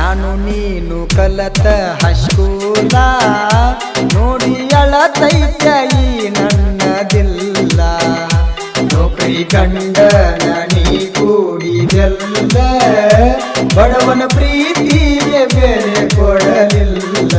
ನಾನು ನೀನು ಕಲತ ಹೈಸ್ಕೂಲ ನೋಡಿ ಅಳತೈತ ಈ ನನ್ನದಿಲ್ಲ ನೌಕರಿ ಗಂಡನ ನೀ ಕೂಡಿದೆಲ್ಲ ಬಡವನ ಪ್ರೀತಿಗೆ ಬೆಲೆ ಕೊಡಲಿಲ್ಲ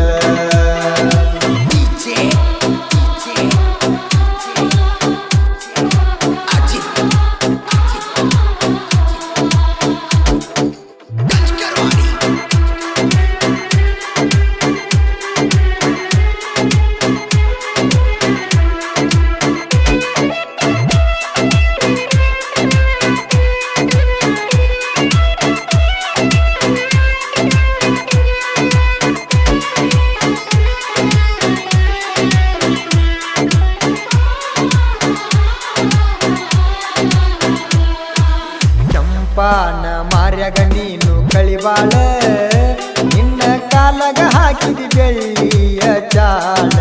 ಪಾನ ಮಾರ್ಯಾಗ ನೀನು ಕಳಿವಾಳ ನಿನ್ನ ಕಾಲಗ ಹಾಕಿದಿ ಬೆಳ್ಳಿಯ ಚಾಳ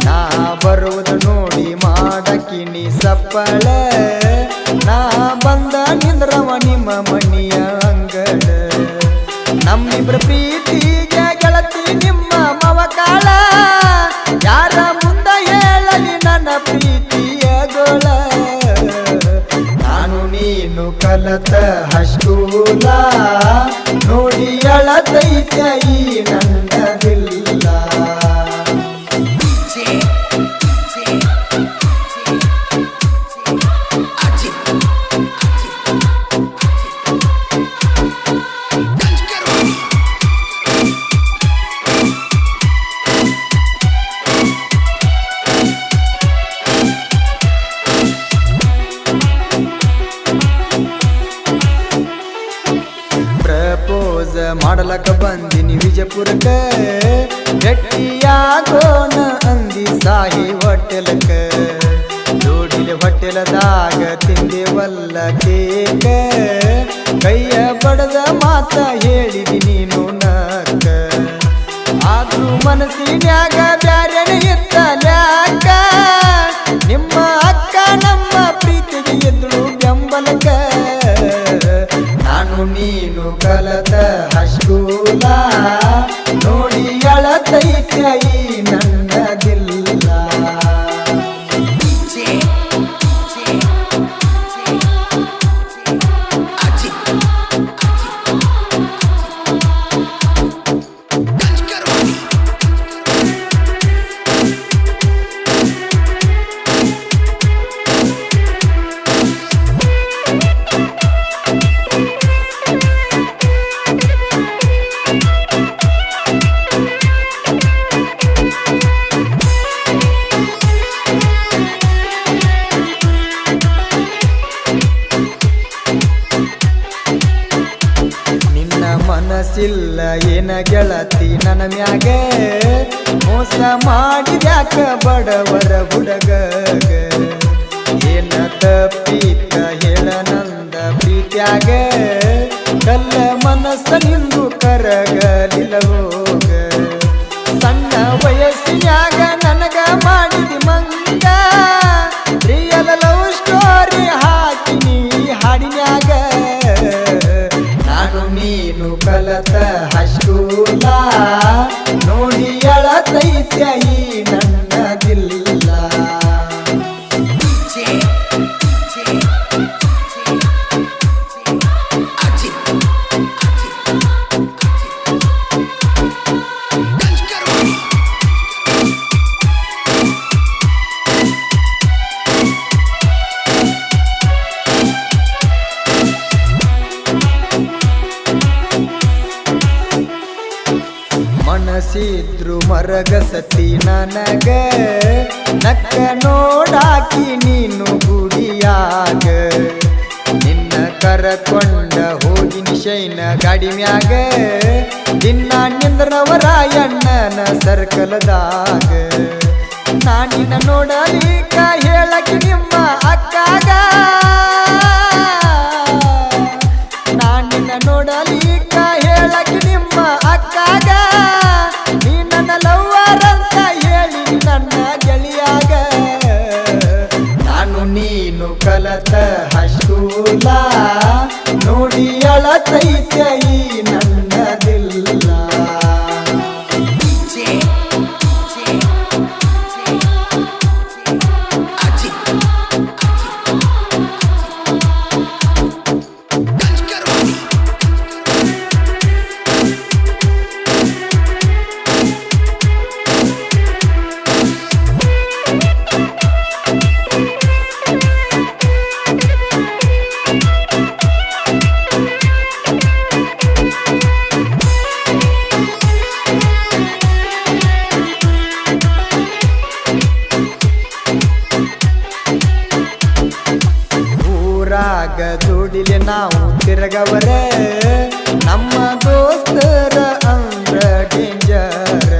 ನಾ ಬರುವುದು ನೋಡಿ ಮಾಡಕಿನಿ ಸಪ್ಪಳ ನಾ ಬಂದ ನಿಂದ್ರವ ನಿಮ್ಮ ಮನಿಯ ಅಂಗಳ ನಮ್ಮಿಬ್ರ ಪ್ರೀತಿಗೆ ಗೆಳತಿ ನಿಮ್ಮ ಮವಕಾಳ ಯಾರ ಮುಂದ ಹೇಳಲಿ ನನ್ನ ಪ್ರೀತಿಯ ಗೋಳ ನಾನು ನೀನು ಕಲತ ಹೈಸ್ಕೂಲ ನೋಡಿ ಅಳತೈತ ಈ ನನ್ನದಿಲ್ಲ ಪ್ರಪೋಸ್ ಮಾಡಲಕ ಬಂದಿನಿ ವಿಜಯಪುರಕ್ಕ ಗಟ್ಟಿಯಾಗೋನ ಅಂದಿ ಸಾಹಿ ಹೋಟೆಲಕ್ಕ ಜೋಡಿಲೆ ಹೋಟೆಲದಾಗ ತಿಂದೇವಲ್ಲ ಕೇಕ ಕೈಯ ಬಡದ ಮಾತ ಹೇಳಿದಿ ನೀನು ನಕ್ಕ ಆದ್ರೂ ಮನಸ್ಸಿನ್ಯಾಗ ಬ್ಯಾರೆನೆ ಇತ್ತಲ್ಯಾಕ ನಿಮ್ಮ ಅಕ್ಕ ನಮ್ಮ ಪ್ರೀತಿಗೆ ಎದ್ರು ಬೆಂಬಲಕ ನಾನು ನೀನು ಕಲತ ಹೈಸ್ಕೂಲ ನೋಡಿ ಅಳತೈತ ಈ ನನ್ನದಿಲ್ಲ ಮನಸ್ಸಿಲ್ಲ ಏನ ಗೆಳತಿ ನನ್ನ ಮ್ಯಾಗ ಮೋಸ ಮಾಡಿದ್ಯಾಕ ಬಡವರ ಹುಡುಗಗ ಏನ ತಪ್ಪಿತ ಹೇಳ ನಂದ ಪ್ರೀತ್ಯಾಗ ಕಲ್ಲ ಮನಸ್ಸ ನಿಂದು ಕರಗಲಿಲ್ಲ ಹೋಗ ಸಣ್ಣ ವಯಸ್ಸಿನ್ಯಾಗ ನನಗ ಮಾಡಿದಿ ಮಂಗ ರಿಯಲ್ ಲವ್ ಸ್ಟೋರಿ ಹಾಕಿನಿ ಹಾಡಿನ್ಯಾಗ ನಾನು ನೀನು ಕಲತ ಹೈಸ್ಕೂಲ ನೋಡಿ ಅಳತೈತ ಈ ನನ್ನದಿಲ್ಲ ಮನಸ್ಸಿದ್ರು ಮರಗಸತಿ ನನಗ ನಕ್ಕ ನೋಡಾಕಿ ನೀನು ಗುಡಿಯಾಗ ನಿನ್ನ ಕರಕೊಂಡ ಹೋಗಿನಿ ಶೈನ ಗಾಡಿ ಮ್ಯಾಗ ದಿನ ನಿಂದ್ರವರಾಯಣ್ಣನ ಸರ್ಕಲ್ದಾಗ ನಾನಿನ್ನ ನೋಡಲಿಕ ಹೇಳಕಿ ನಿಮ್ಮ ಅಕ್ಕಾಗ ನಾನಿನ್ನ ನೋಡಲಿಕ ಹೇಳಕಿ ನಿಮ್ಮ ಅಕ್ಕಾಗ ನೀ ನನ್ನ ಲವ್ವರ್ ಅಂತ ಹೇಳಿ ನನ್ನ ಗೆಳೆಯಾಗ ನಾನು ನೀನು ಕಲತ ಹೈಸ್ಕೂಲ ನೋಡಿ ಅಳತೈತ ಈ ನನ್ನದೇ ಬೆಳಗವರ ನಮ್ಮ ದೋಸ್ತರ ಅಂದ್ರ ಡೇಂಜರ್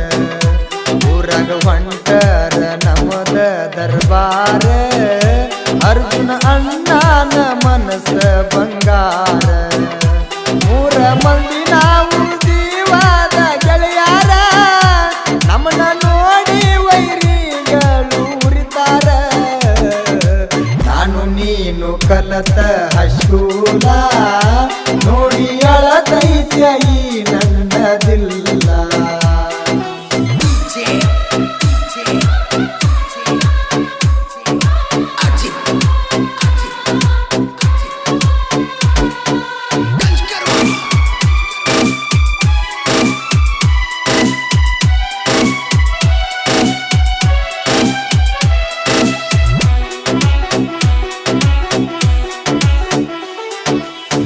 ಊರಾಗ ಹೊಂಟರ ನಮ್ಮದ ದರ್ಬಾರ ಅರ್ಜುನ ಅಣ್ಣನ ಮನಸ್ಸ ಬಂಗಾರ ಮೂರ ಮಂದಿ ನಾವು ಜೀವದ ಗೆಳೆಯಾರ ನಮ್ಮನ್ನ ನೋಡಿ ವೈರಿಗಳು ಉರಿತಾರ ನಾನು ನೀನು ಕಲತ ಹಸ್ಕೂಲ ನೋಡಿ ಅಳತೈತ್ಯ ಈ ನನ್ನದಿಲ್ಲ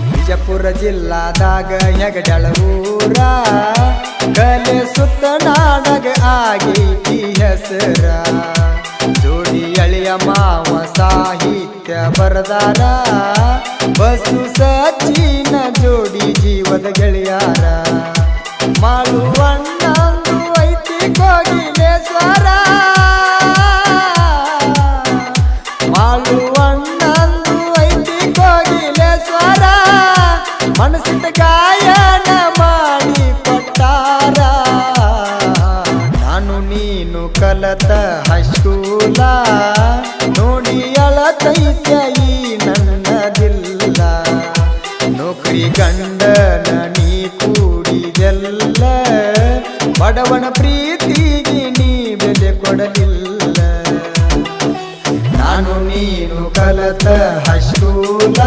ವಿಜಯಪುರ ಜಿಲ್ಲಾದಾಗ ಹೆಗಡಳ ಊರ ಕಲೆ ಸುತ್ತ ನಾಡಗ ಆಗೈತಿ ಹೆಸರ ಜೋಡಿ ಅಳಿಯ ಮಾವ ಸಾಹಿತ್ಯ ಬರದಾರ ಬಸು ಸಚಿನ ಜೋಡಿ ಜೀವದ ಗೆಳೆಯಾರ ಮಾಳುವಣ್ಣಂದು ಐತಿ ಕೋಗಿಲೇಶ್ವರ ಮಾಳುವಣ್ಣಂದು ಐತಿ ಕೋಗಿಲೇಶ್ವರ ಮನಸ್ಸಿನ ಗಾಯನ ಮಾಡಿ ಕೊಟ್ಟಾರ ನಾನು ನೀನು ಕಲತ ಹಸ್ಕೂಲ ನೋಡಿ ಅಳತೈತ್ಯ ಈ ನನ್ನದಿಲ್ಲ ನೌಕರಿ ಗಂಡನ ನೀ ಕೂಡಿದೆಲ್ಲ ಬಡವನ ಪ್ರೀತಿಗೆ ನೀ ಬೆಲೆ ಕೊಡಲಿಲ್ಲ ನಾನು ನೀನು ಕಲತ ಹಸ್ಕೂಲ